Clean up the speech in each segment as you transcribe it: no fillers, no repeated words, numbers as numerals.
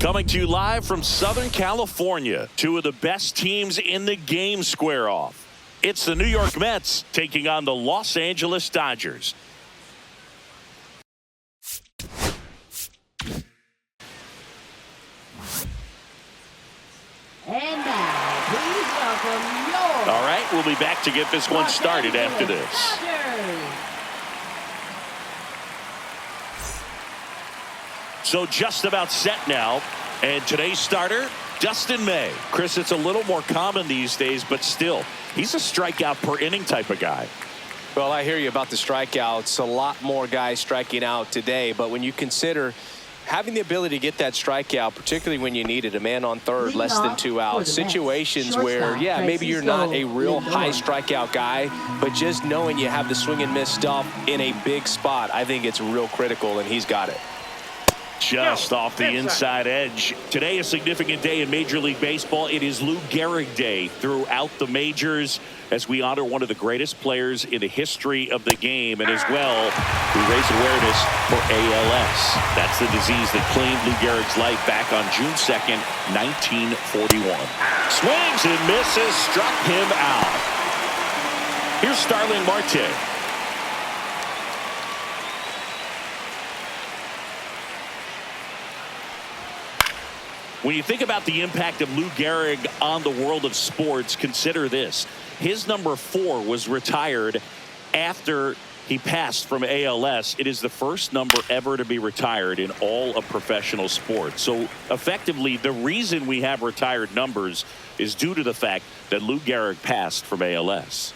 Coming to you live from Southern California, two of the best teams in the game square off. It's the New York Mets taking on the Los Angeles Dodgers. And now, please welcome your... All right, we'll be back to get this one started after this. So just about set now, and today's starter, Dustin May. Chris, it's a little more common these days, but still, he's a strikeout per inning type of guy. Well, I hear you about the strikeouts. A lot more guys striking out today, but when you consider having the ability to get that strikeout, particularly when you need it, a man on third, less than 2 outs, situations where, yeah, maybe you're not a real high strikeout guy, but just knowing you have the swing and miss stuff in a big spot, I think it's real critical, and he's got it. Just off the inside edge. Today, a significant day in Major League Baseball. It is Lou Gehrig Day throughout the majors as we honor one of the greatest players in the history of the game. And as well, we raise awareness for ALS. That's the disease that claimed Lou Gehrig's life back on June 2nd, 1941. Swings and misses, struck him out. Here's Starling Marte. When you think about the impact of Lou Gehrig on the world of sports, consider this. His number 4 was retired after he passed from ALS. It is the first number ever to be retired in all of professional sports. So effectively, the reason we have retired numbers is due to the fact that Lou Gehrig passed from ALS.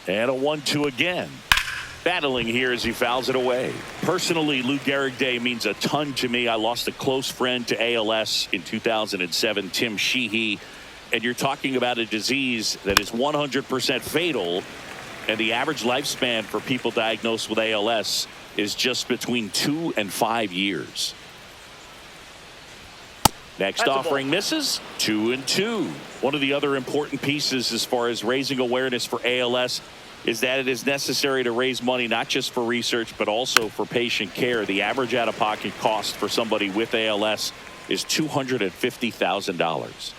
And a 1-2 again. Battling here as he fouls it away. Personally, Lou Gehrig Day means a ton to me. I lost a close friend to ALS in 2007, Tim Sheehy. And you're talking about a disease that is 100% fatal. And the average lifespan for people diagnosed with ALS is just between 2 and 5 years. Next offering misses. 2-2. One of the other important pieces as far as raising awareness for ALS is that it is necessary to raise money not just for research but also for patient care. The average out-of-pocket cost for somebody with ALS is $250,000.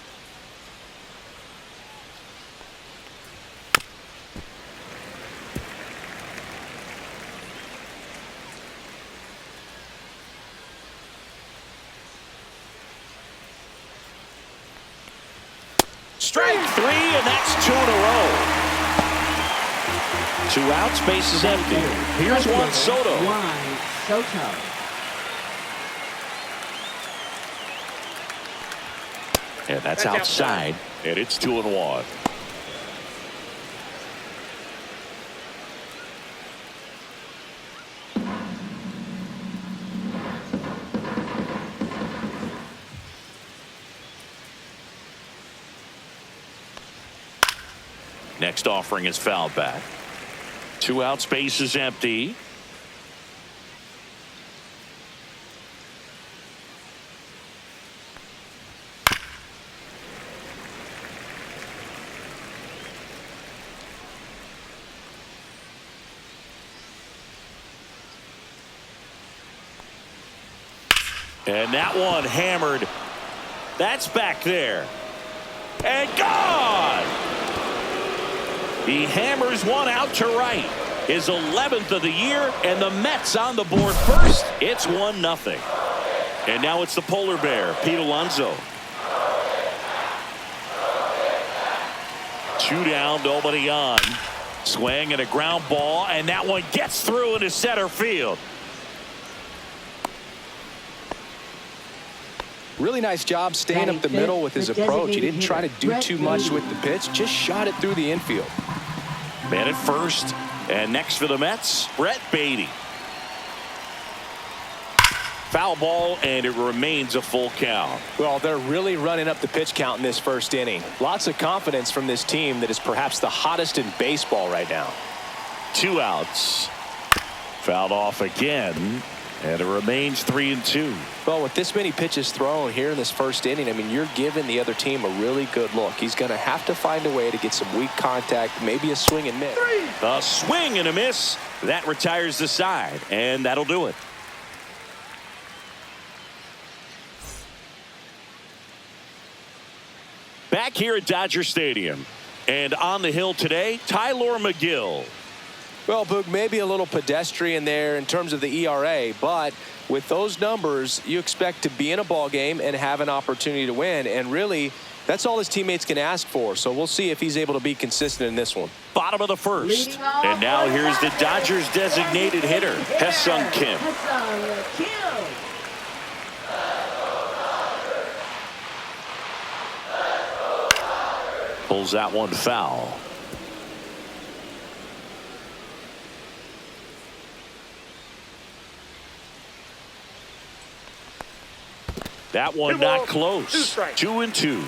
Strike 3, and that's 2 in a row. 2 outs, base is empty. Here's Juan Soto. And that's outside, and it's 2-1. Next offering is fouled back. 2 outs, base is empty. And that one hammered. That's back there. And gone! He hammers one out to right. His 11th of the year, and the Mets on the board first. It's 1-0. And now it's the polar bear, Pete Alonso. 2 down, nobody on. Swing and a ground ball, and that one gets through into center field. Really nice job staying up the middle with his approach. He didn't try to do too much with the pitch, just shot it through the infield. Man at first, and next for the Mets, Brett Beatty. Foul ball, and it remains a full count. Well, they're really running up the pitch count in this first inning. Lots of confidence from this team that is perhaps the hottest in baseball right now. 2 outs. Fouled off again, and it remains 3-2. Well, with this many pitches thrown here in this first inning, I mean, you're giving the other team a really good look. He's going to have to find a way to get some weak contact, maybe a swing and miss. A swing and a miss. That retires the side, and that'll do it. back here at Dodger Stadium. And on the hill today, Tyler McGill. Well, Boog, maybe a little pedestrian there in terms of the ERA, but with those numbers, you expect to be in a ball game and have an opportunity to win. And really, that's all his teammates can ask for. So we'll see if he's able to be consistent in this one. Bottom of the first. And now here's the Dodgers designated hitter, Ha-Seong Kim. Pulls that one foul. That one not close. 2-2.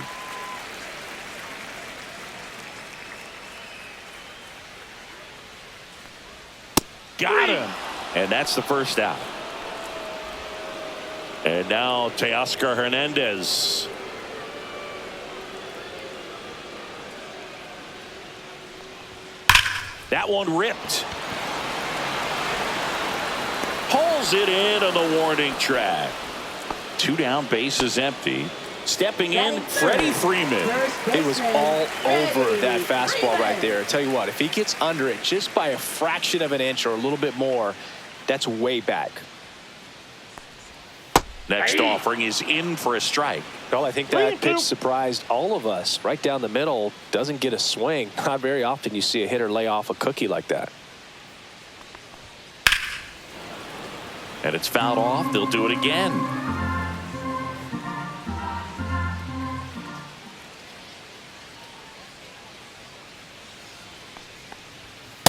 Got him. And that's the first out. And now Teoscar Hernandez. That one ripped. Pulls it in on the warning track. 2 down, bases empty. Stepping in, Freddie Freeman. He was all over that fastball right there. I tell you what, if he gets under it just by a fraction of an inch or a little bit more, that's way back. Next offering is in for a strike. Well, I think that pitch surprised all of us. Right down the middle, doesn't get a swing. Not very often you see a hitter lay off a cookie like that. And it's fouled off. They'll do it again.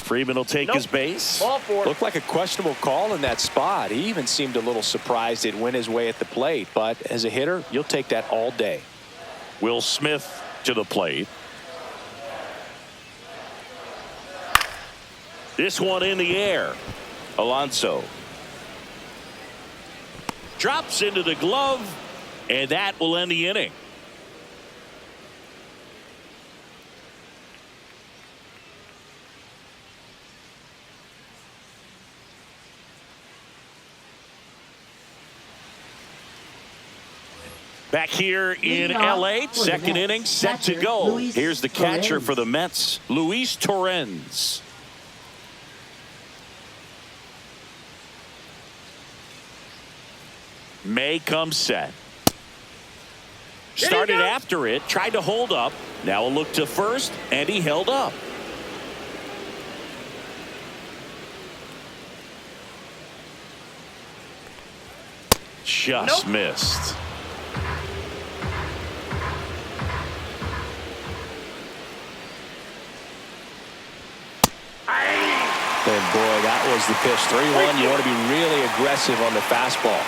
Freeman will take his base. Looked like a questionable call in that spot. He even seemed a little surprised it went his way at the plate. But as a hitter, you'll take that all day. Will Smith to the plate. This one in the air. Alonso. Drops into the glove. And that will end the inning. Back here in L.A., second inning set to go. Here's the catcher for the Mets, Luis Torrens. May comes set. Started after it, tried to hold up. Now a look to first, and he held up. Just missed. And boy, that was the pitch. 3-1. You want to be really aggressive on the fastball.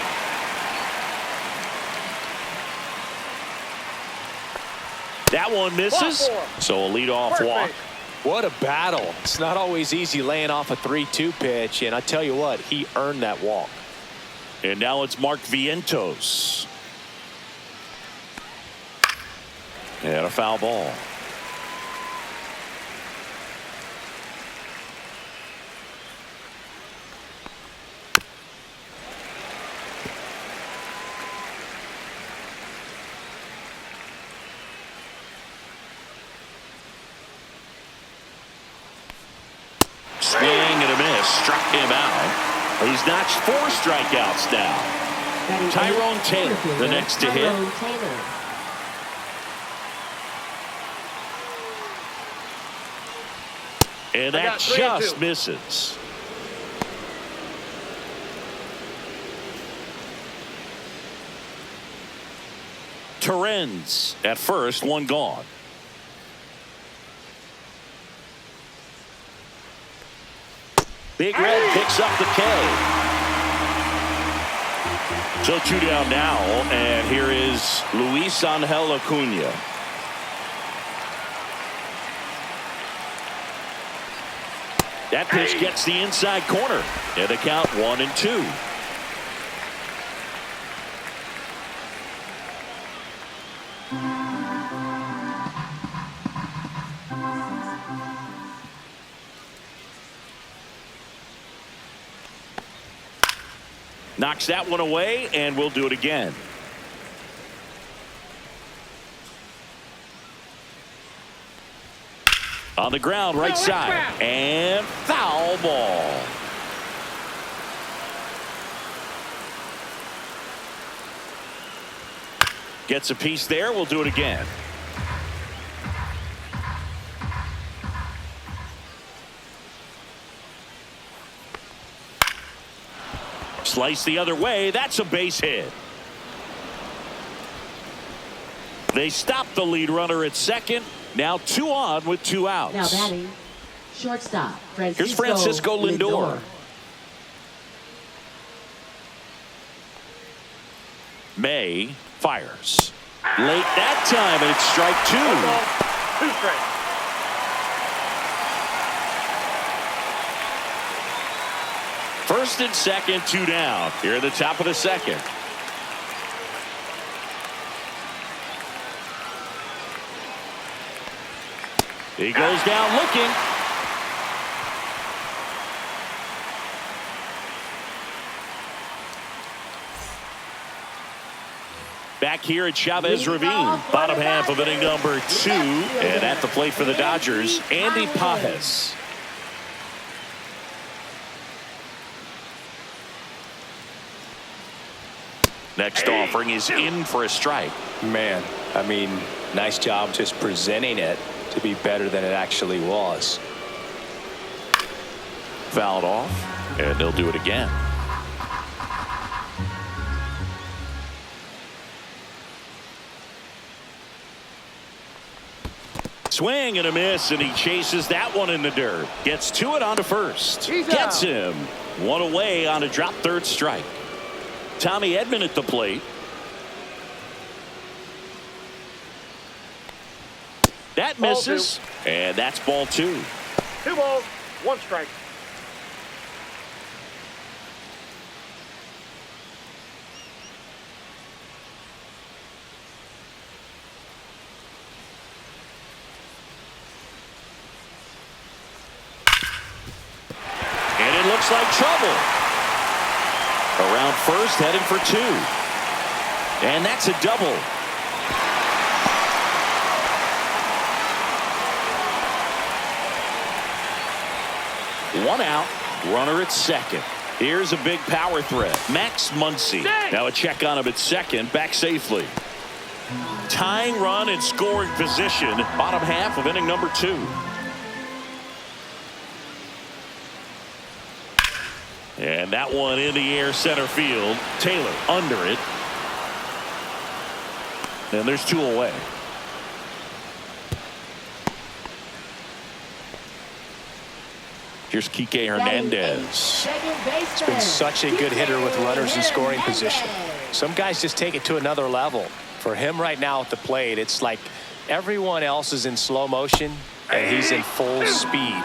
That one misses. So a leadoff walk. What a battle. It's not always easy laying off a 3-2 pitch. And I tell you what, he earned that walk. And now it's Mark Vientos. And a foul ball. Swing and a miss. Struck him out. He's notched 4 strikeouts now. Tyrone Taylor, the next to hit. And that just misses. Torrens at first, one gone. Big Red picks up the K. So 2 down now, and here is Luis Angel Acuna. That pitch gets the inside corner, and the count 1-2. Knocks that one away, and we'll do it again. On the ground, right side. And foul ball. Gets a piece there. We'll do it again. Slice the other way. That's a base hit. They stop the lead runner at second. Now 2 on with 2 outs. Now batting, shortstop. Here's Francisco Lindor. May fires. Late that time, and it's strike 2. 2 strikes. First and second, 2 down. Here at the top of the second. He goes down looking. Back here at Chavez Ravine, bottom half of inning number 2. And at the plate for the Dodgers, Andy Pages. Next offering is in for a strike. Man, I mean, nice job just presenting it to be better than it actually was. Fouled off, and they'll do it again. Swing and a miss, and he chases that one in the dirt. Gets to it on to first. Gets him. 1 away on a drop third strike. Tommy Edman at the plate. That misses, and that's ball 2. 2 balls, 1 strike. And it looks like trouble. Around first, heading for 2. And that's a double. One out, runner at second. Here's a big power threat. Max Muncy. Now a check on him at second, back safely. Tying run in scoring position, bottom half of inning number 2. And that one in the air center field. Taylor under it. And there's 2 away. Here's Kike Hernandez. He's been such a good hitter with runners in scoring position. Some guys just take it to another level. For him right now at the plate, it's like everyone else is in slow motion and he's in full speed.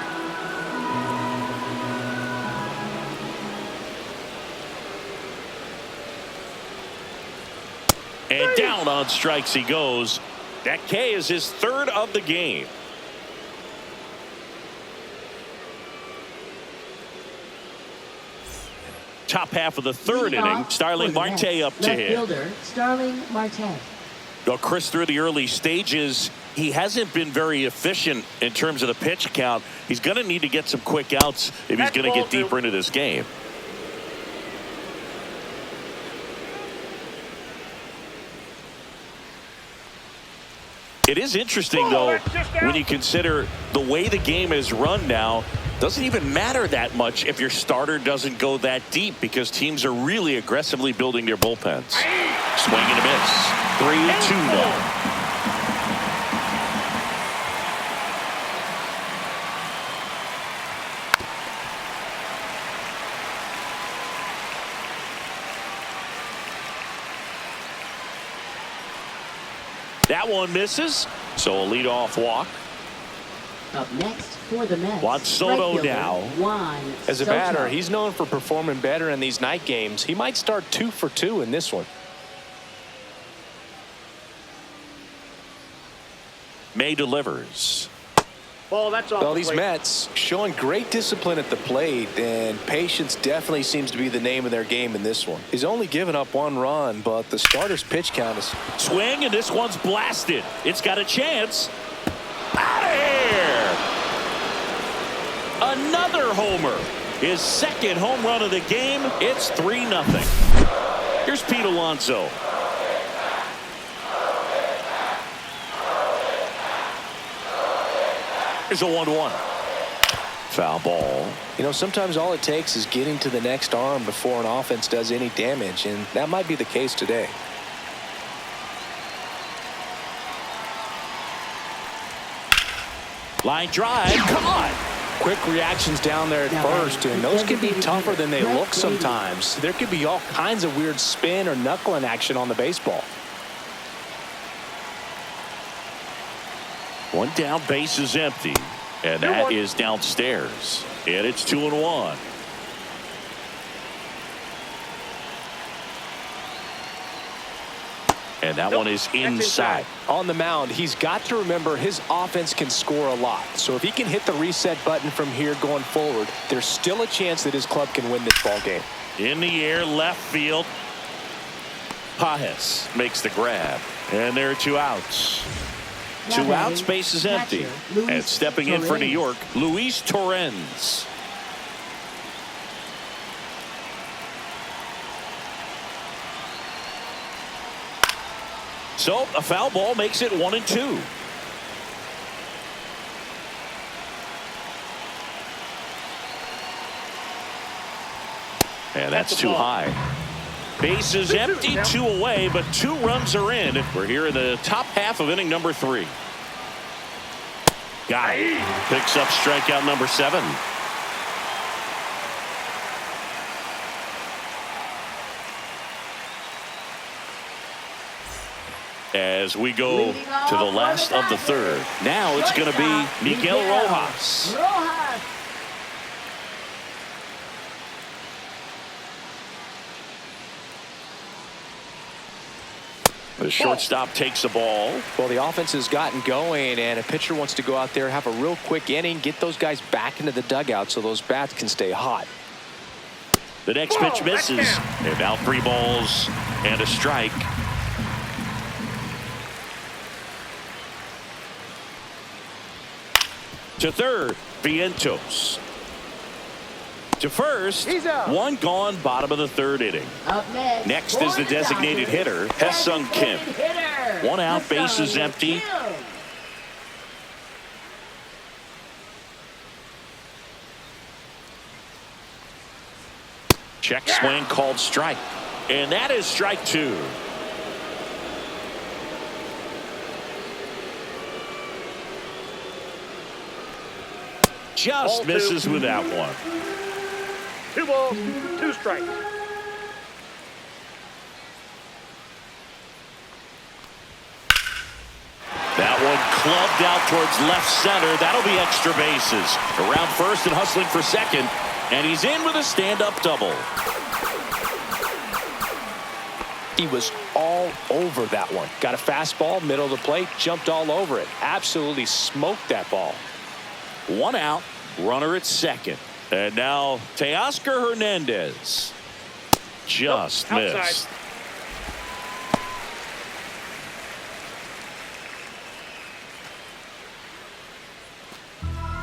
And down on strikes he goes. That K is his 3rd of the game. Top half of the 3rd inning. Starling Marte up to hit. Fielder, Starling Marte. Well, Chris, through the early stages, he hasn't been very efficient in terms of the pitch count. He's going to need to get some quick outs if he's going to get deeper into this game. It is interesting, though, when you consider the way the game is run now. Doesn't even matter that much if your starter doesn't go that deep because teams are really aggressively building their bullpens. Swing and a miss. 3-2 now. That one misses, so a leadoff walk. Up next for the Mets, Juan Soto now. As a batter, he's known for performing better in these night games. He might start 2 for 2 in this one. May delivers. Ball, that's off. Well, the these plate. Mets showing great discipline at the plate, and patience definitely seems to be the name of their game in this one. He's only given up 1 run, but the starter's pitch count is... Swing, and this one's blasted. It's got a chance. Out of here. homer. His second home run of the game. It's 3-0. Here's Pete Alonso. Here's a 1-1. Foul ball. You know, sometimes all it takes is getting to the next arm before an offense does any damage, and that might be the case today. Line drive. Come on. Quick reactions down there at first, and those can be tougher than they look sometimes. There could be all kinds of weird spin or knuckling action on the baseball. One down, base is empty. And that is downstairs. And it's 2-1. And that one is inside. On the mound, he's got to remember his offense can score a lot. So if he can hit the reset button from here going forward, there's still a chance that his club can win this ball game. In the air, left field. Pajes makes the grab. And there are 2 outs. 2 outs, base is empty. And stepping in for New York, Luis Torrens. So a foul ball makes it 1-2. And that's too high. Base is empty, 2 away, but 2 runs are in. We're here in the top half of inning number 3. Got it. Picks up strikeout number 7. As we go to the last of the 3rd. Now it's going to be Miguel Rojas. The shortstop takes the ball. Well, the offense has gotten going, and a pitcher wants to go out there, have a real quick inning, get those guys back into the dugout so those bats can stay hot. The next pitch misses. And now 3 balls and a strike. To third, Vientos. To first, 1 gone, bottom of the 3rd inning. Next is the designated hitter, Hae-Sung Kim. 1 out, base is empty. Check swing called strike. And that is strike 2. Just misses with that one. 2 balls, 2 strikes. That one clubbed out towards left center. That'll be extra bases. Around first and hustling for second. And he's in with a stand-up double. He was all over that one. Got a fastball, middle of the plate, jumped all over it. Absolutely smoked that ball. 1 out, runner at second. And now Teoscar Hernandez. Just missed.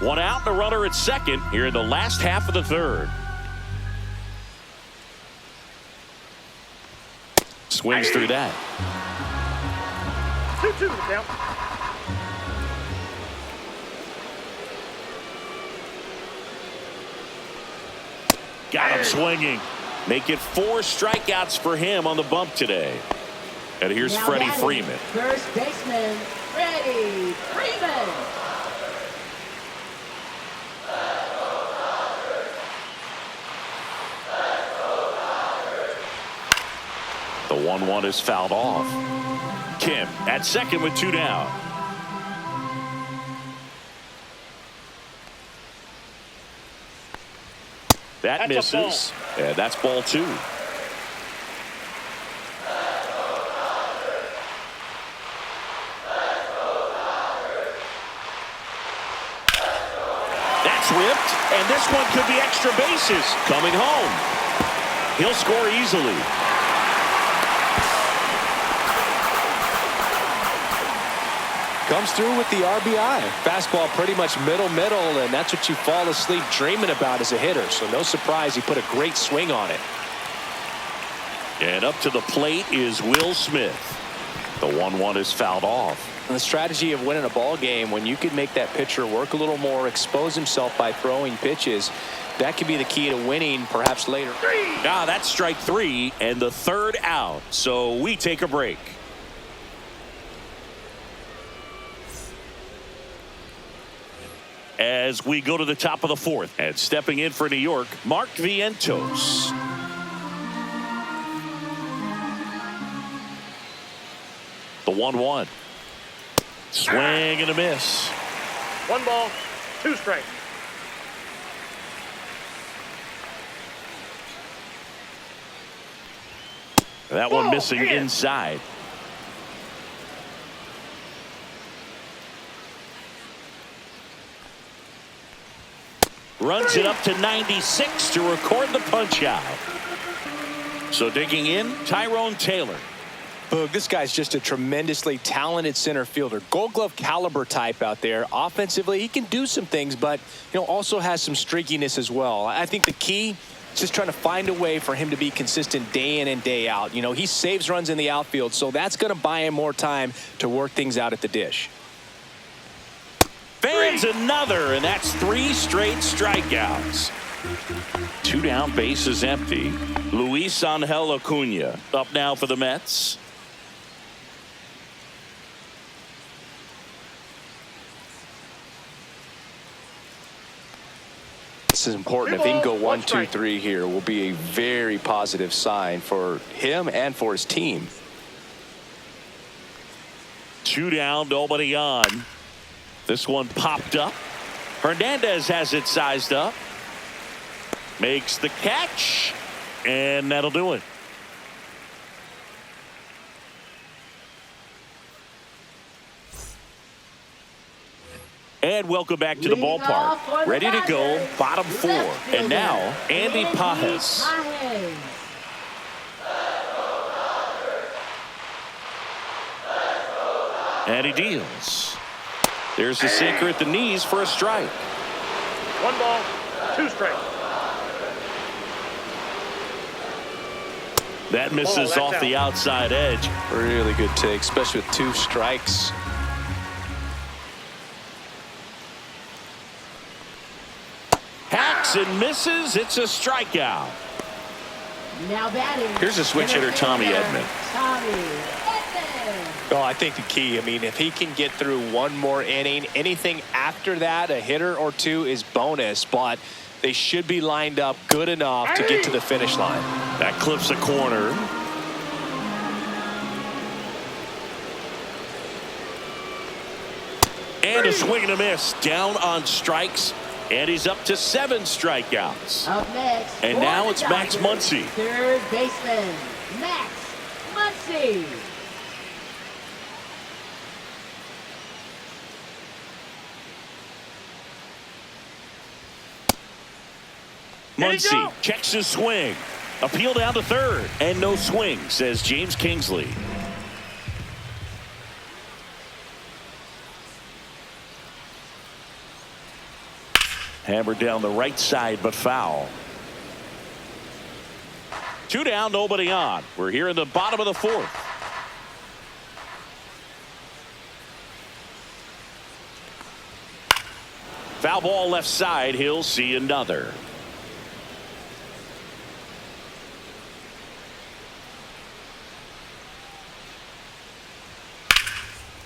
1 out and a runner at second here in the last half of the 3rd. Swings through that. 2-2 count. Got him swinging. Make it 4 strikeouts for him on the bump today. And here's Freddie Freeman. First baseman, Freddie Freeman. The 1-1 is fouled off. Kim at second with 2 down. That misses. And that's ball 2. That's whipped, and this one could be extra bases. Coming home. He'll score easily. Comes through with the RBI. Fastball pretty much middle, and that's what you fall asleep dreaming about as a hitter. So no surprise he put a great swing on it. And up to the plate is Will Smith. The 1-1 is fouled off. And the strategy of winning a ball game, when you can make that pitcher work a little more, expose himself by throwing pitches, that could be the key to winning perhaps later. Now that's strike 3 and the 3rd out. So we take a break. As we go to the top of the 4th, and stepping in for New York, Mark Vientos. The 1-1. Swing and a miss. 1 ball, 2 strikes. That one missing inside. Runs it up to 96 to record the punch out. So digging in, Tyrone Taylor. Boog, this guy's just a tremendously talented center fielder. Gold Glove caliber type out there. Offensively, he can do some things, but also has some streakiness as well. I think the key is just trying to find a way for him to be consistent day in and day out. He saves runs in the outfield, so that's going to buy him more time to work things out at the dish. Fans another, and that's 3 straight strikeouts. 2 down, base is empty. Luis Angel Acuna up now for the Mets. This is important. If he can go 1, 2, 3 here, will be a very positive sign for him and for his team. 2 down, nobody on. This one popped up. Hernandez has it sized up. Makes the catch. And that'll do it. And welcome back to the ballpark. Ready to go, bottom 4. And now, Andy Pajes. And he deals. There's the sinker at the knees for a strike. 1 ball, 2 strikes. That misses off the outside edge. Really good take, especially with 2 strikes. Hacks and misses. It's a strikeout. Now batting. Here's a switch hitter, Tommy Edman. Oh, I think the key, if he can get through 1 more inning, anything after that, a hitter or 2 is bonus, but they should be lined up good enough to get to the finish line. That clips a corner. And a swing and a miss. Down on strikes. And he's up to 7 strikeouts. Up next. And now it's Max Muncy. 3rd baseman, Max Muncy. Muncy checks his swing. Appeal down to 3rd. And no swing, says James Kingsley. Hammered down the right side, but foul. 2 down, nobody on. We're here in the bottom of the 4th. Foul ball left side. He'll see another.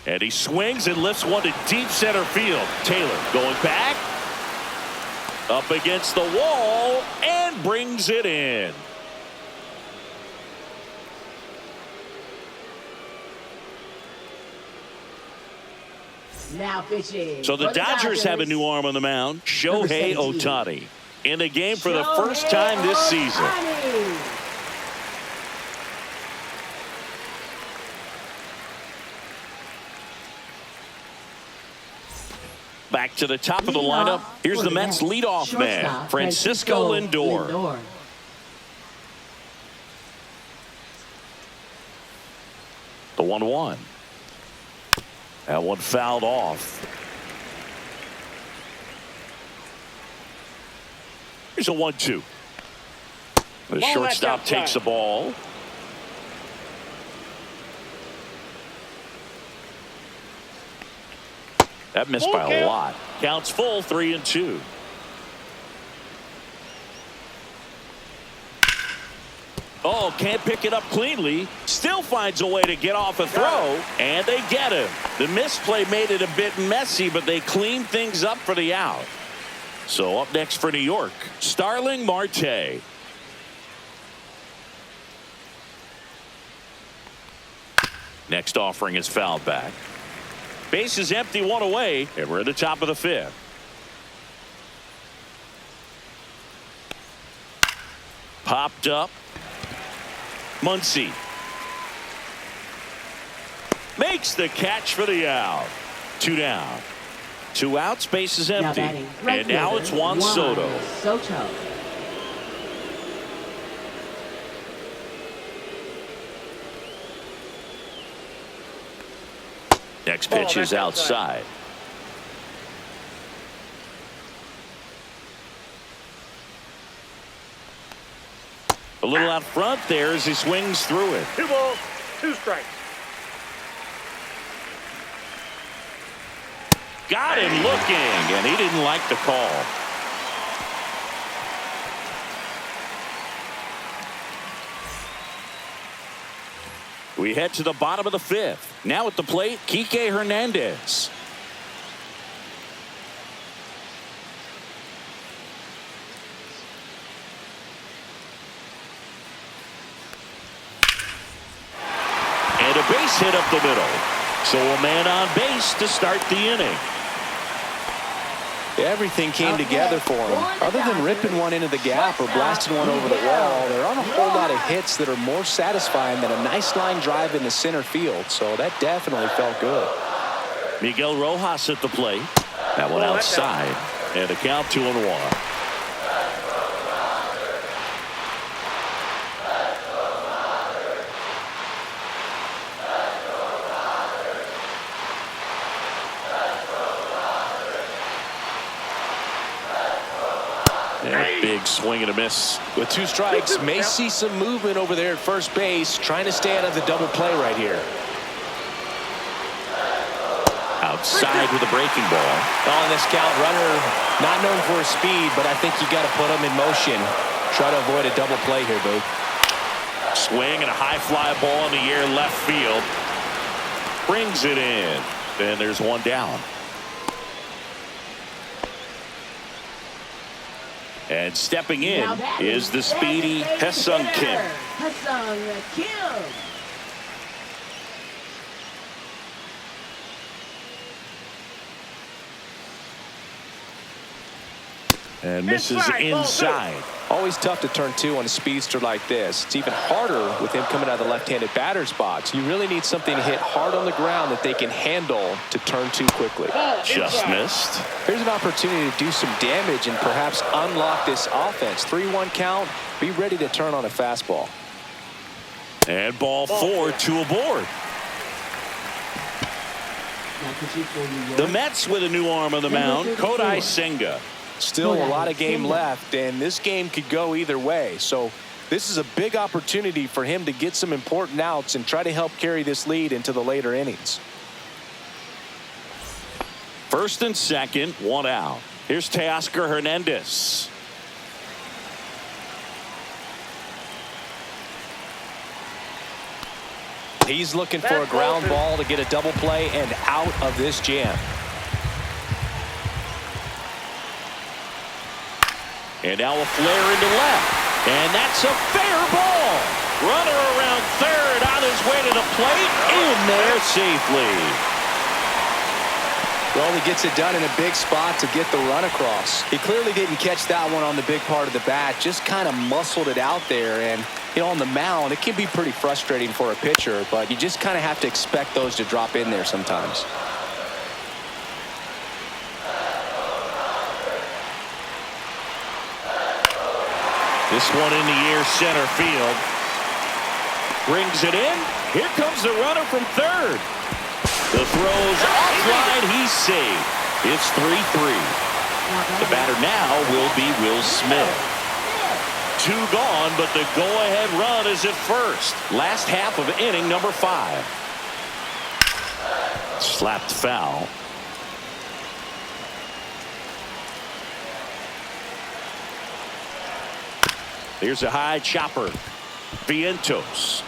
And he swings and lifts one to deep center field. Taylor going back. Up against the wall and brings it in. Now pitching. So the Dodgers have a new arm on the mound, Shohei Ohtani, in the game for the first time this season. Back to the top of the lineup. Here's the Mets leadoff man, Francisco Lindor. The 1-1. That one fouled off. Here's a 1-2. The shortstop takes the ball. That missed by a lot. Counts full, 3-2. Oh, can't pick it up cleanly. Still finds a way to get off a throw, and they get him. The misplay made it a bit messy, but they cleaned things up for the out. So up next for New York, Starling Marte. Next offering is fouled back. Base is empty, one away, and we're at the top of the fifth. Popped up. Muncy makes the catch for the out. 2 down. 2 outs, base is empty. And now it's Juan Soto. Next pitch is outside. A little out front there as he swings through it. 2 balls, 2 strikes. Got him looking, and he didn't like the call. We head to the bottom of the fifth. Now at the plate, Kike Hernandez. And a base hit up the middle. So a man on base to start the inning. Everything came together for him. Other than ripping one into the gap or blasting one over the wall, there aren't a whole lot of hits that are more satisfying than a nice line drive in the center field. So that definitely felt good. Miguel Rojas at the plate. That one outside. And a count 2-1. Big swing and a miss. With 2 strikes, may see some movement over there at first base, trying to stay out of the double play right here. Outside with a breaking ball. On this count, runner not known for his speed, but I think you got to put him in motion. Try to avoid a double play here, Boo. Swing and a high fly ball in the air left field. Brings it in. And there's one down. And stepping in is the speedy Ha-Seong Kim. Ha-Seong Kim. And misses inside. Always tough to turn 2 on a speedster like this. It's even harder with him coming out of the left-handed batter's box. You really need something to hit hard on the ground that they can handle to turn 2 quickly. Just missed. Here's an opportunity to do some damage and perhaps unlock this offense. 3-1 count. Be ready to turn on a fastball. And ball 4, 2 aboard. The Mets with a new arm on the mound, Kodai Senga. Still a lot of game left, and this game could go either way. So this is a big opportunity for him to get some important outs and try to help carry this lead into the later innings. First and second, 1 out. Here's Teoscar Hernandez. He's looking for a ground ball to get a double play and out of this jam. And now a flare into left. And that's a fair ball. Runner around third on his way to the plate. In there safely. Well, he gets it done in a big spot to get the run across. He clearly didn't catch that one on the big part of the bat. Just kind of muscled it out there. And, you know, on the mound, it can be pretty frustrating for a pitcher. But you just kind of have to expect those to drop in there sometimes. This one in the air center field. Brings it in. Here comes the runner from third. The throw's offline. He's safe. It's 3-3. The batter now will be Will Smith. 2 gone, but the go-ahead run is at first. Last half of inning number 5. Slapped foul. Here's a high chopper. Vientos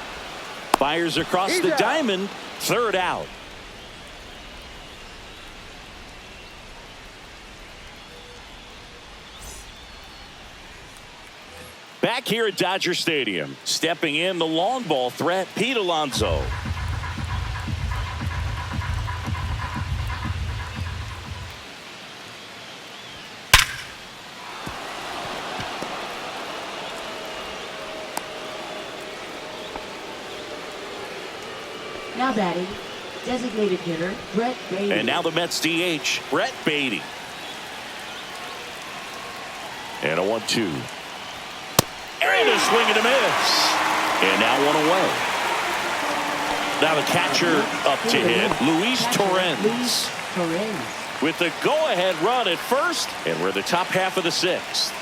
fires across the diamond. 3rd out. Back here at Dodger Stadium, stepping in the long ball threat, Pete Alonso. Now batting, designated hitter, Brett Beatty. And now the Mets DH, Brett Beatty. And a 1-2. And a swing and a miss. And now 1 away. Now the catcher up to hit, Luis Torrens. With the go-ahead run at first, and we're the top half of the 6th.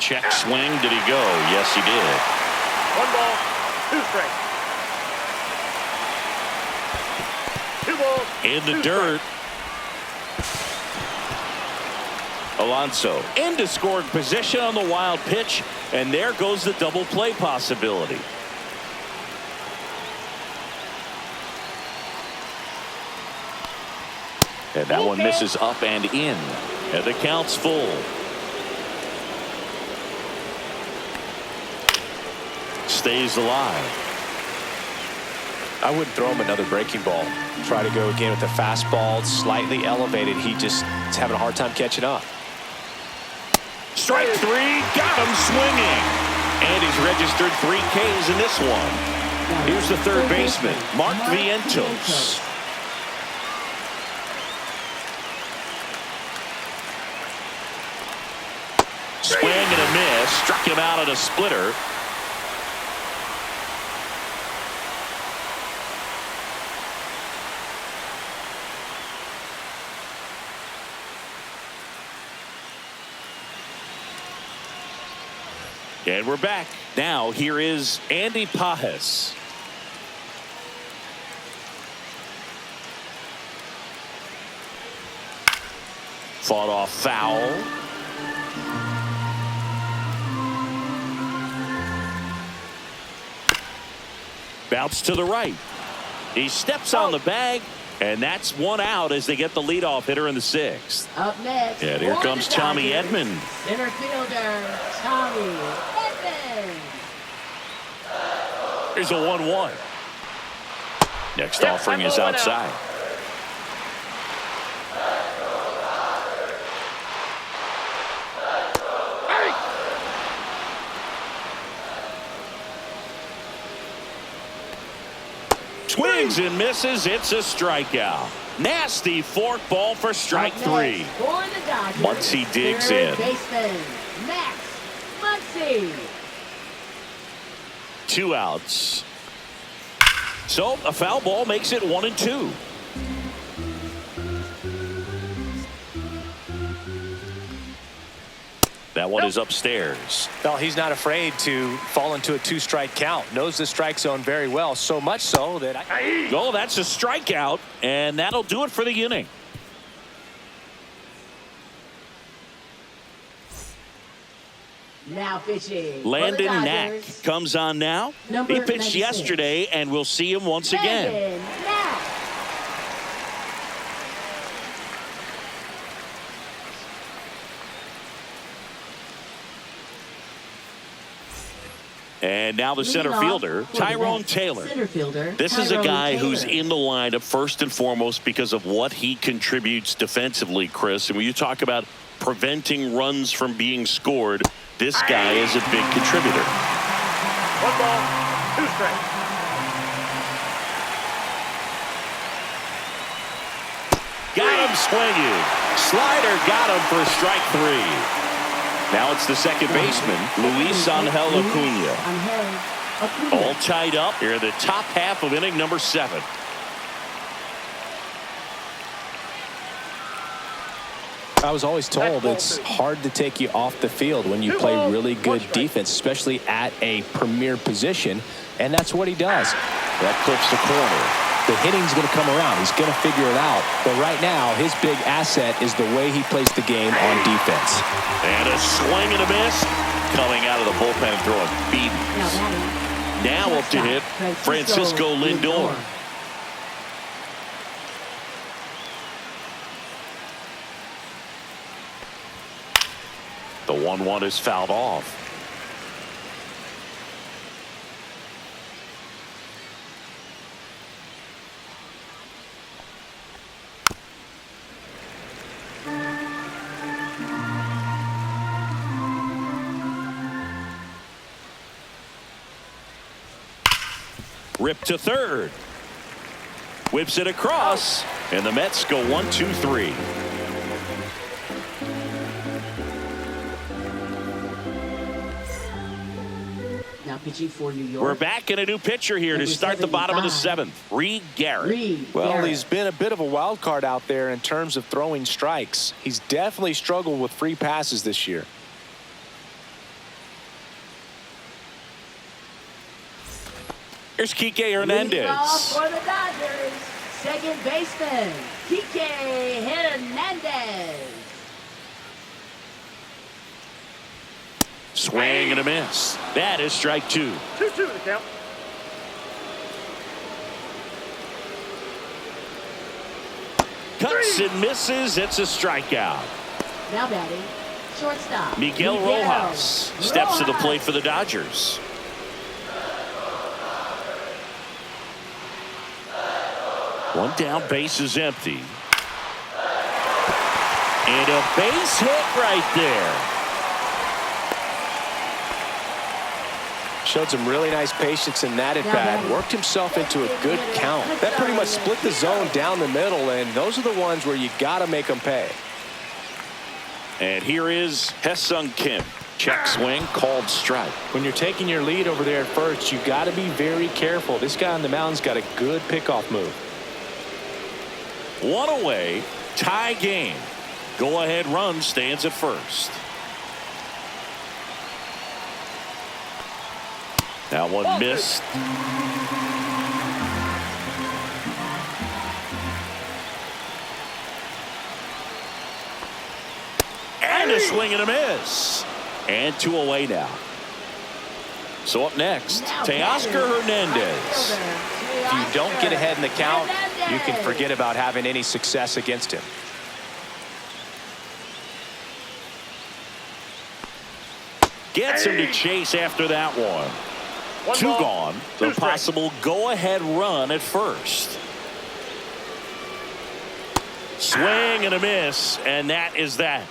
Check swing. Did he go? Yes, he did. 1 ball, 2 strikes. 2 balls. In the dirt. Alonso into scoring position on the wild pitch, and there goes the double play possibility. And that one misses up and in, and the count's full. Stays alive. I wouldn't throw him another breaking ball. Try to go again with the fastball, slightly elevated. He just is having a hard time catching up. Strike 3, got him swinging. And he's registered 3 Ks in this one. Here's the 3rd baseman, Mark Vientos. Swing and a miss, struck him out at a splitter. And we're back. Now here is Andy Pages. Fought off foul. Bounce to the right. He steps on the bag, and that's 1 out as they get the leadoff hitter in the 6th. Up next. And here comes Tommy Edman. Center fielder, Tommy Edman. Here's a 1-1. Next offering is outside. Swings and misses. It's a strikeout. Nasty fork ball for strike 3. Muncy digs in. Baseman, Max Muncy. 2 outs. So a foul ball makes it 1-2. That one is upstairs. Well, he's not afraid to fall into a 2-strike count. Knows the strike zone very well, so much so that Oh, that's a strikeout, and that'll do it for the inning. Now pitching. Landon Knack comes on now. He pitched yesterday, and we'll see him once again. And now the center fielder, Tyrone Taylor. This is a guy who's in the lineup first and foremost because of what he contributes defensively, Chris. And when you talk about preventing runs from being scored, this guy is a big contributor. 1 ball, 2 strikes. Got him swinging. Slider got him for strike 3. Now it's the second baseman, Luis Angel Acuna. All tied up here in the top half of inning number 7. I was always told it's hard to take you off the field when you play really good defense, especially at a premier position, and that's what he does. That clips the corner. The hitting's going to come around. He's going to figure it out. But right now, his big asset is the way he plays the game on defense. And a swing and a miss. Coming out of the bullpen and throwing beaten. Now up to hit Francisco Lindor. The 1-1 is fouled off. Rip to third. Whips it across. And the Mets go 1-2-3. Now pitching for New York. We're back in a new pitcher here to start the bottom of the 7th. Reed Garrett. Well, he's been a bit of a wild card out there in terms of throwing strikes. He's definitely struggled with free passes this year. Here's Kike Hernandez. For the Dodgers, second baseman, Kike Hernandez. Swing and a miss. That is strike 2. 2-2 the count. Cuts and misses. It's a strikeout. Now batting, shortstop. Miguel Rojas steps to the plate for the Dodgers. One down, base is empty. And a base hit right there. Showed some really nice patience in that at bat. Worked himself into a good count. That pretty much split the zone down the middle, and those are the ones where you got to make them pay. And here is Hesung Kim. Check swing, called strike. When you're taking your lead over there at first, you got to be very careful. This guy on the mound's got a good pickoff move. One away, tie game. Go ahead run stands at first. That one missed. And a swing and a miss. And 2 away now. So up next, Teoscar Hernandez. If you don't get ahead in the count, you can forget about having any success against him. Gets him to chase after that one. 2 gone. The possible go-ahead run at first. Swing and a miss, and that is that.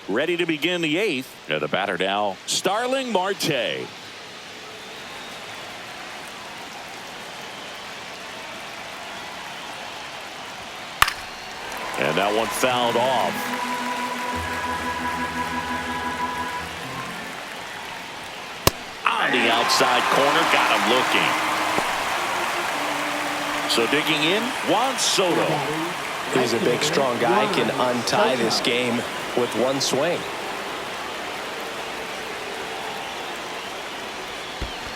Ready to begin the 8th. The batter now, Starling Marte. And that one fouled off. On the outside corner, got him looking. So digging in, Juan Soto. He's a big, strong guy. Can untie this game with one swing.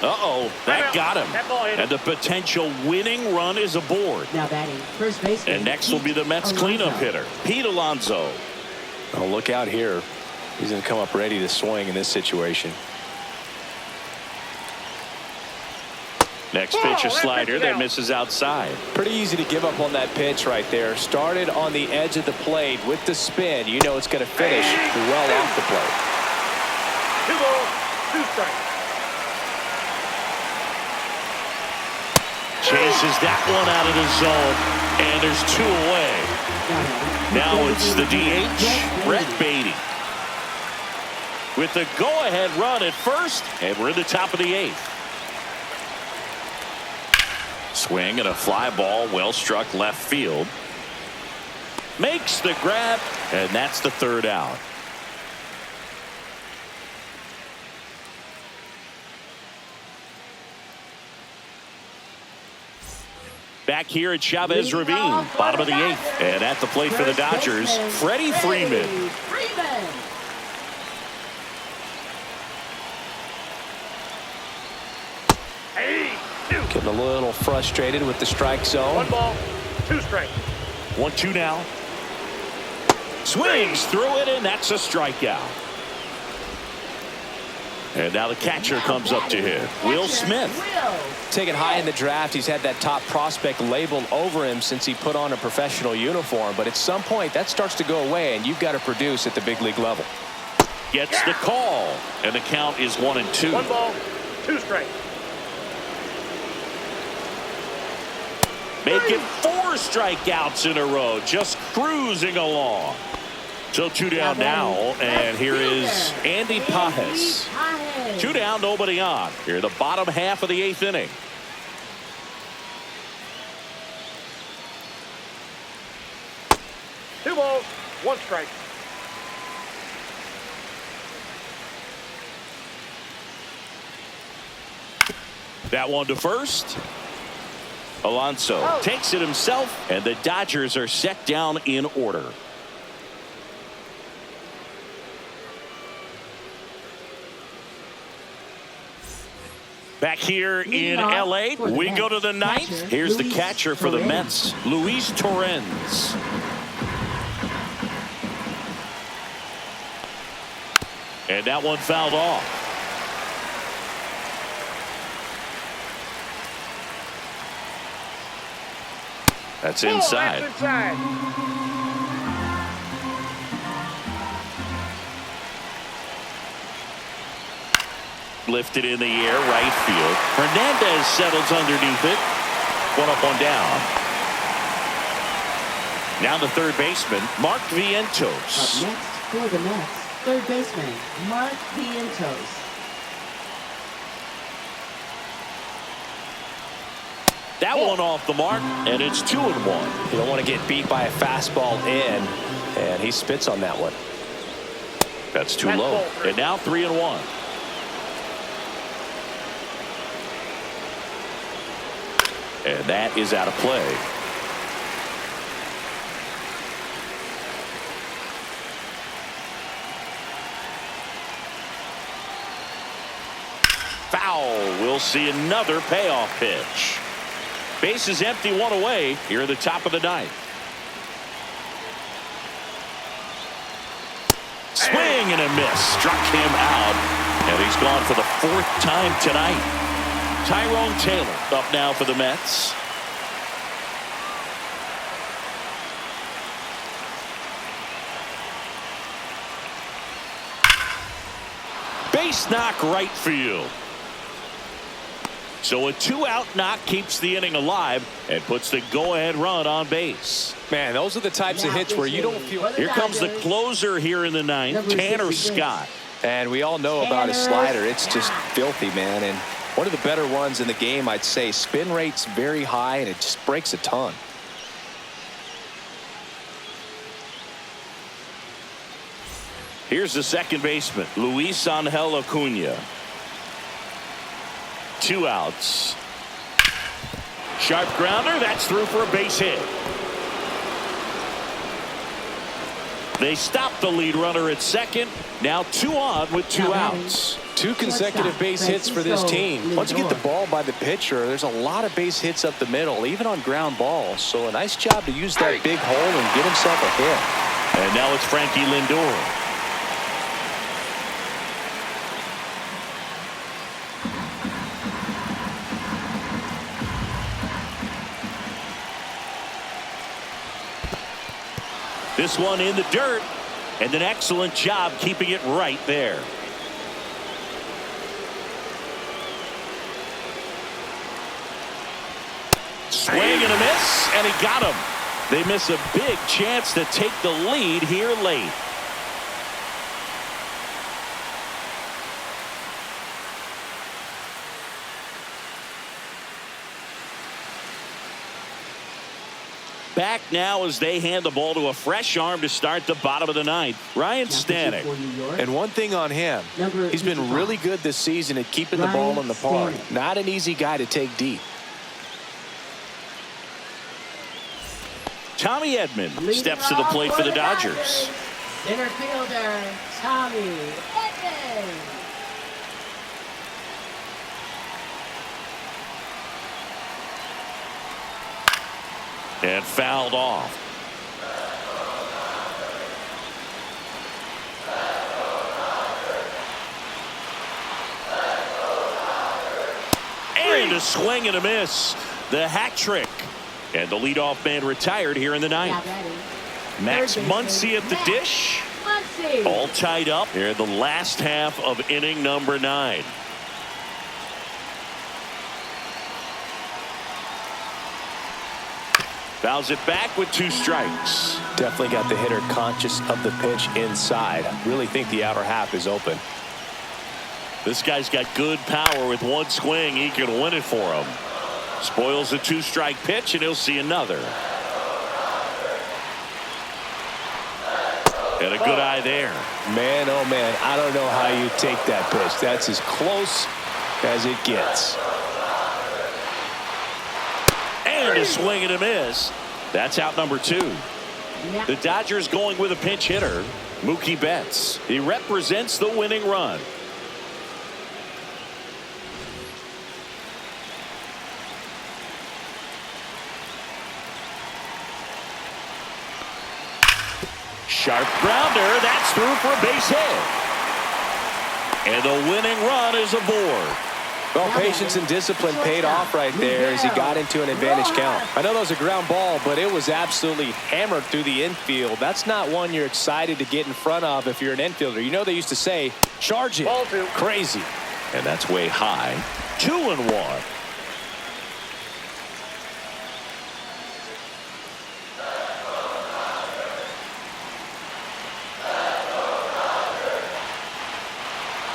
Uh-oh, that got him. And the potential winning run is aboard. Now batting, first baseman. And next will be the Mets cleanup hitter, Pete Alonso. Oh, look out here. He's going to come up ready to swing in this situation. Next pitch, a slider that misses outside. Pretty easy to give up on that pitch right there. Started on the edge of the plate with the spin. You know it's going to finish well off the plate. 2 balls, 2 strikes. Chases that one out of the zone, and there's 2 away. Now it's the DH, Brett Beatty. With the go-ahead run at first, and we're in the top of the 8th. Swing and a fly ball, well struck left field. makes the grab, and that's the third out. Back here at Chavez Ravine, bottom of the eighth, and at the plate for the Dodgers, Freddie Freeman. Getting a little frustrated with the strike zone. 1 ball, 2 strikes. 1-2 now. Swings through it, and that's a strikeout. And now the catcher comes up to hit. Will Smith. Taken high in the draft, he's had that top prospect labeled over him since he put on a professional uniform. But at some point, that starts to go away, and you've got to produce at the big league level. Gets the call, and the count is 1-2. 1 ball, 2 strikes. Making 4 strikeouts in a row, just cruising along. So 2 down now, and here is Andy Pajes. 2 down, nobody on. Here, the bottom half of the 8th inning. Two balls, 1 strike. That one to first. Alonso takes it himself, and the Dodgers are set down in order. Back here in L.A., we go to the 9th. Here's the catcher for the Mets, Luis Torrens. And that one fouled off. That's inside. That's inside. Lifted in the air, right field. Hernandez settles underneath it. 1 up, 1 down. Now the third baseman, Mark Vientos. Up next for the Mets, third baseman, Mark Vientos. That one off the mark, and it's 2-1. You don't want to get beat by a fastball in, and he spits on that one. That's too low. And now 3-1. And that is out of play. Foul. We'll see another payoff pitch. Base is empty, 1 away here at the top of the 9th. Swing and a miss. Struck him out. And he's gone for the 4th time tonight. Tyrone Taylor up now for the Mets. Base knock right field. So a 2-out knock keeps the inning alive and puts the go-ahead run on base. Man, those are the types of hits where you don't feel. Here comes the closer here in the 9th, Tanner Scott. And we all know about his slider. It's just filthy, man. And one of the better ones in the game, I'd say. Spin rate's very high, and it just breaks a ton. Here's the second baseman, Luis Angel Acuna. 2 outs. Sharp grounder. That's through for a base hit. They stop the lead runner at second. Now 2 on with 2 outs. 2 consecutive base hits for this team. Once you get the ball by the pitcher, there's a lot of base hits up the middle, even on ground balls. So a nice job to use that big hole and get himself a hit. And now it's Frankie Lindor. This one in the dirt, and an excellent job keeping it right there. Swing and a miss, and he got him. They miss a big chance to take the lead here late. back now as they hand the ball to a fresh arm to start the bottom of the ninth. Ryan Stanek. And one thing on him, he's been really good this season at keeping the ball in the park. Not an easy guy to take deep. Tommy Edman steps to the plate for the Dodgers. Center fielder, Tommy Edman. And fouled off. And a swing and a miss. The hat trick. And the leadoff man retired here in the ninth. Max Muncy at the dish. All tied up here in the last half of inning number 9. Fouls it back with 2 strikes. Definitely got the hitter conscious of the pitch inside. Really think the outer half is open. This guy's got good power. With one swing, he can win it for him. Spoils the 2-strike pitch, and he'll see another. And a good eye there. Man, oh man, I don't know how you take that pitch. That's as close as it gets. And a swing and a miss. That's out number 2. The Dodgers going with a pinch hitter, Mookie Betts. He represents the winning run. Sharp grounder. That's through for a base hit. And the winning run is aboard. Well, patience and discipline paid off right there as he got into an advantage count. I know that was a ground ball, but it was absolutely hammered through the infield. That's not one you're excited to get in front of if you're an infielder. You know they used to say, charge it. Crazy. And that's way high. 2-1.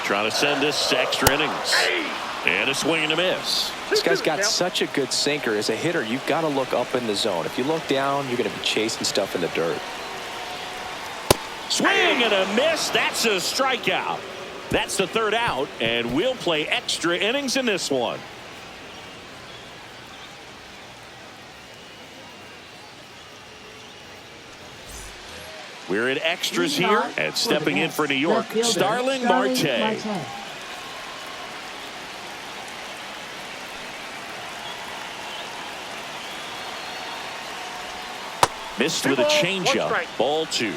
Trying to send this to extra innings. And a swing and a miss. This guy's got such a good sinker. As a hitter, you've got to look up in the zone. If you look down, you're going to be chasing stuff in the dirt. Swing and a miss. That's a strikeout. That's the 3rd out, and we'll play extra innings in this one. We're in extras here, and stepping in for New York, Starling Marte. Missed with a changeup. Ball 2.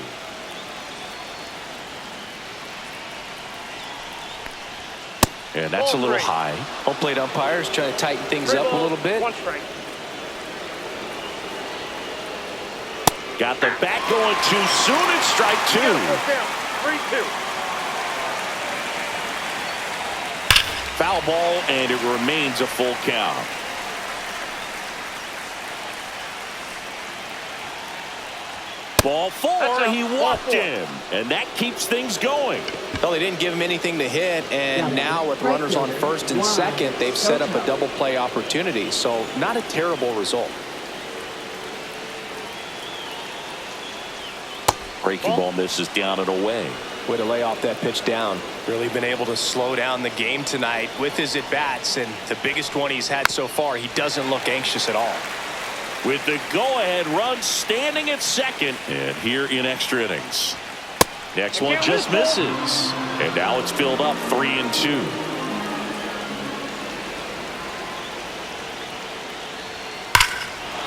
And that's a little high. Home plate umpires trying to tighten things up a little bit. Got the bat going too soon. It's strike 2. 3-2. Foul ball, and it remains a full count. Ball 4. He walked him, and that keeps things going. Well, they didn't give him anything to hit, and now with runners on first and second, they've set up a double play opportunity. So not a terrible result. Breaking ball misses down and away. Way to lay off that pitch down. Really been able to slow down the game tonight with his at-bats, and the biggest one he's had so far, he doesn't look anxious at all. With the go-ahead run standing at second, and here in extra innings. Next one just misses, and now it's filled up 3-2.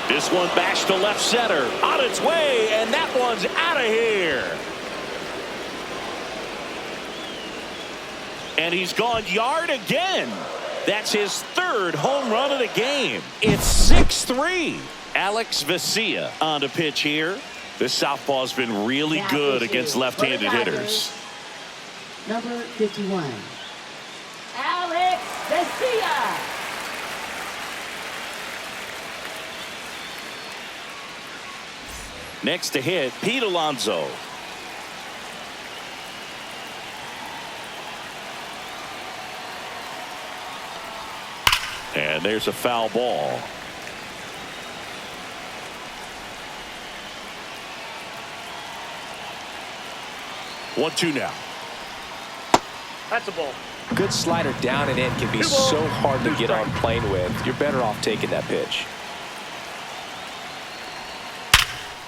This one bashed to left center, on its way, and that one's out of here. And he's gone yard again. That's his 3rd home run of the game. It's 6-3. Alex Vesia on the pitch here. This southpaw's been really good against left-handed hitters. Number 51, Alex Vesia. Next to hit, Pete Alonso. And there's a foul ball. 1-2 now. That's a ball. Good slider down and in can be so hard to get on plane with. You're better off taking that pitch.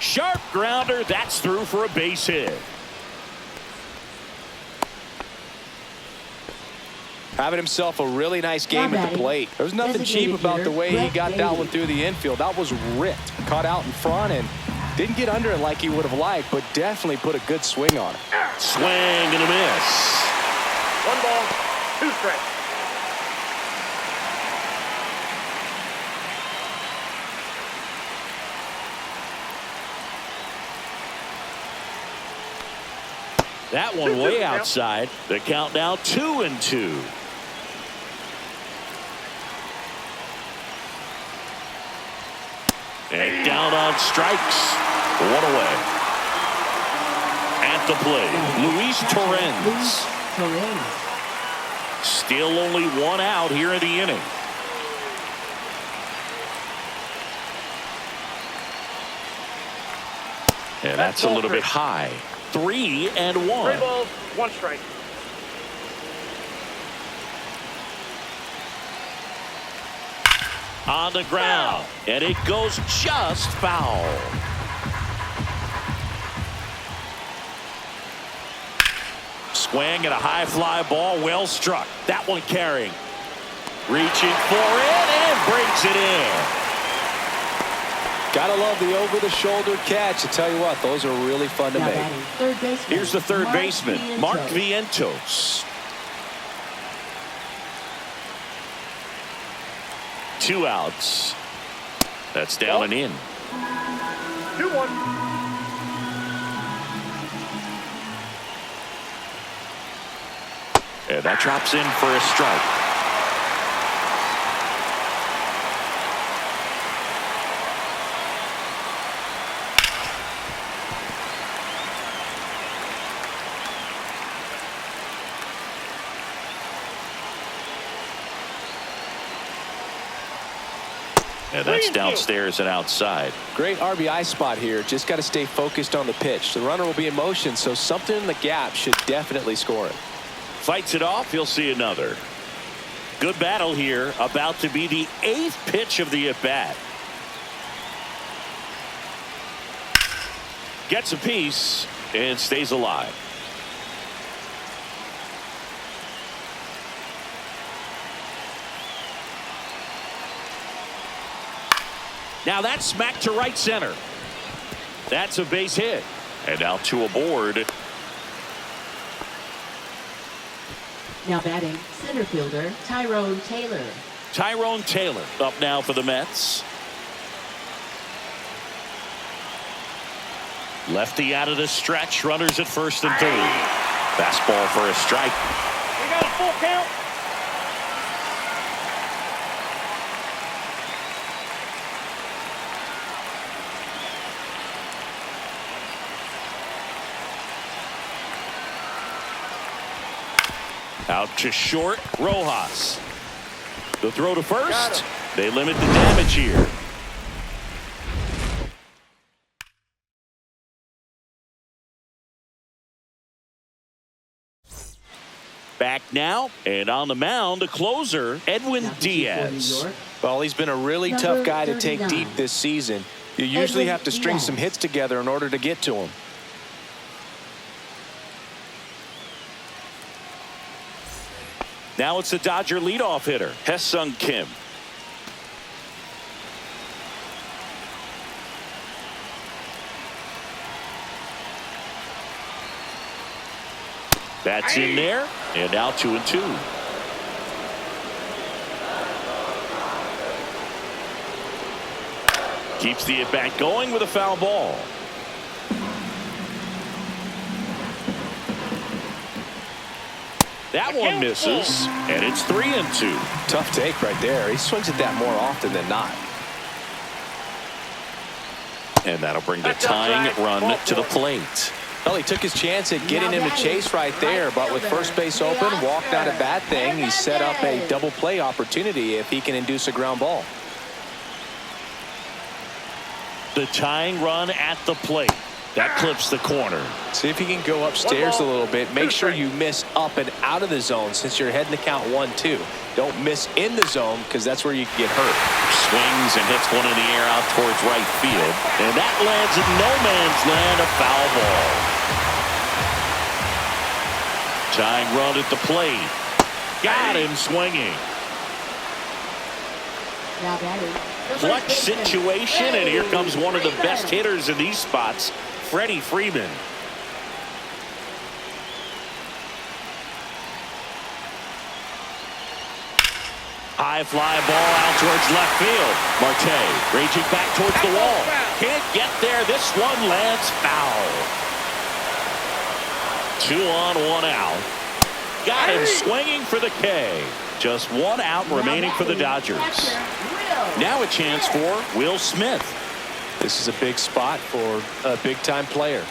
Sharp grounder. That's through for a base hit. Having himself a really nice game at the plate. There's nothing cheap about the way he got that one through the infield. That was ripped. Caught out in front and didn't get under it like he would have liked, but definitely put a good swing on it. Swing and a miss. 1 ball, 2 strikes. That one way outside. The count now 2-2. And down on strikes. 1 away. At the plate, Luis Torrens. Still only 1 out here in the inning. And that's a little bit high. 3-1. 3 balls, 1 strike. On the ground, and it goes just foul. Swing and a high fly ball, well struck. That one carrying. Reaching for it and brings it in. Gotta love the over-the-shoulder catch. I tell you what, those are really fun to make. Here's the third baseman, Mark Vientos. 2 outs. That's down and in. 2-1. And that drops in for a strike. And that's downstairs and outside. Great RBI spot here. Just got to stay focused on the pitch. The runner will be in motion, so something in the gap should definitely score it. Fights it off. He'll see another. Good battle here. About to be the 8th pitch of the at-bat. Gets a piece and stays alive. Now that's smacked to right center. That's a base hit. And now 2 aboard. Now batting, center fielder Tyrone Taylor. Tyrone Taylor up now for the Mets. Lefty out of the stretch. Runners at first and third. Fastball for a strike. We got a full count. Out to short, Rojas. The throw to first. They limit the damage here. Back now, and on the mound, the closer, Edwin Diaz. Well, he's been a really tough guy to take deep this season. You usually have to string some hits together in order to get to him. Now it's the Dodger leadoff hitter, Hesung Kim. That's in there, and now 2-2. Keeps the at-bat going with a foul ball. That one misses, and it's 3-2. Tough take right there. He swings at that more often than not. And that'll bring the tying run to the plate. Well, he took his chance at getting him to chase right there, but with first base open, walked not a bad thing. He set up a double play opportunity if he can induce a ground ball. The tying run at the plate. That clips the corner. See if you can go upstairs a little bit. Make sure you miss up and out of the zone since you're heading to count 1-2. Don't miss in the zone because that's where you can get hurt. Swings and hits one in the air out towards right field. And that lands in no man's land, a foul ball. Tying run at the plate. Got him swinging. Now batting. Clutch situation, and here comes one of the best hitters in these spots, Freddie Freeman. High fly ball out towards left field. Marte raging back towards the wall. Can't get there. This one lands foul. 2 on, 1 out. Got him swinging for the K. Just 1 out remaining for the Dodgers. Now a chance for Will Smith. This is a big spot for a big-time player.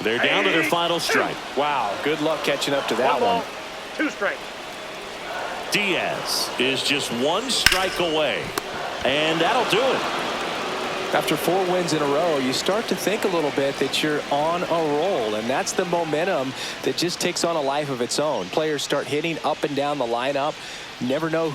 They're down to their final strike. Wow, good luck catching up to that one. 2 strikes. Diaz is just 1 strike away. And that'll do it. After 4 wins in a row, you start to think a little bit that you're on a roll, and that's the momentum that just takes on a life of its own. Players start hitting up and down the lineup. You never know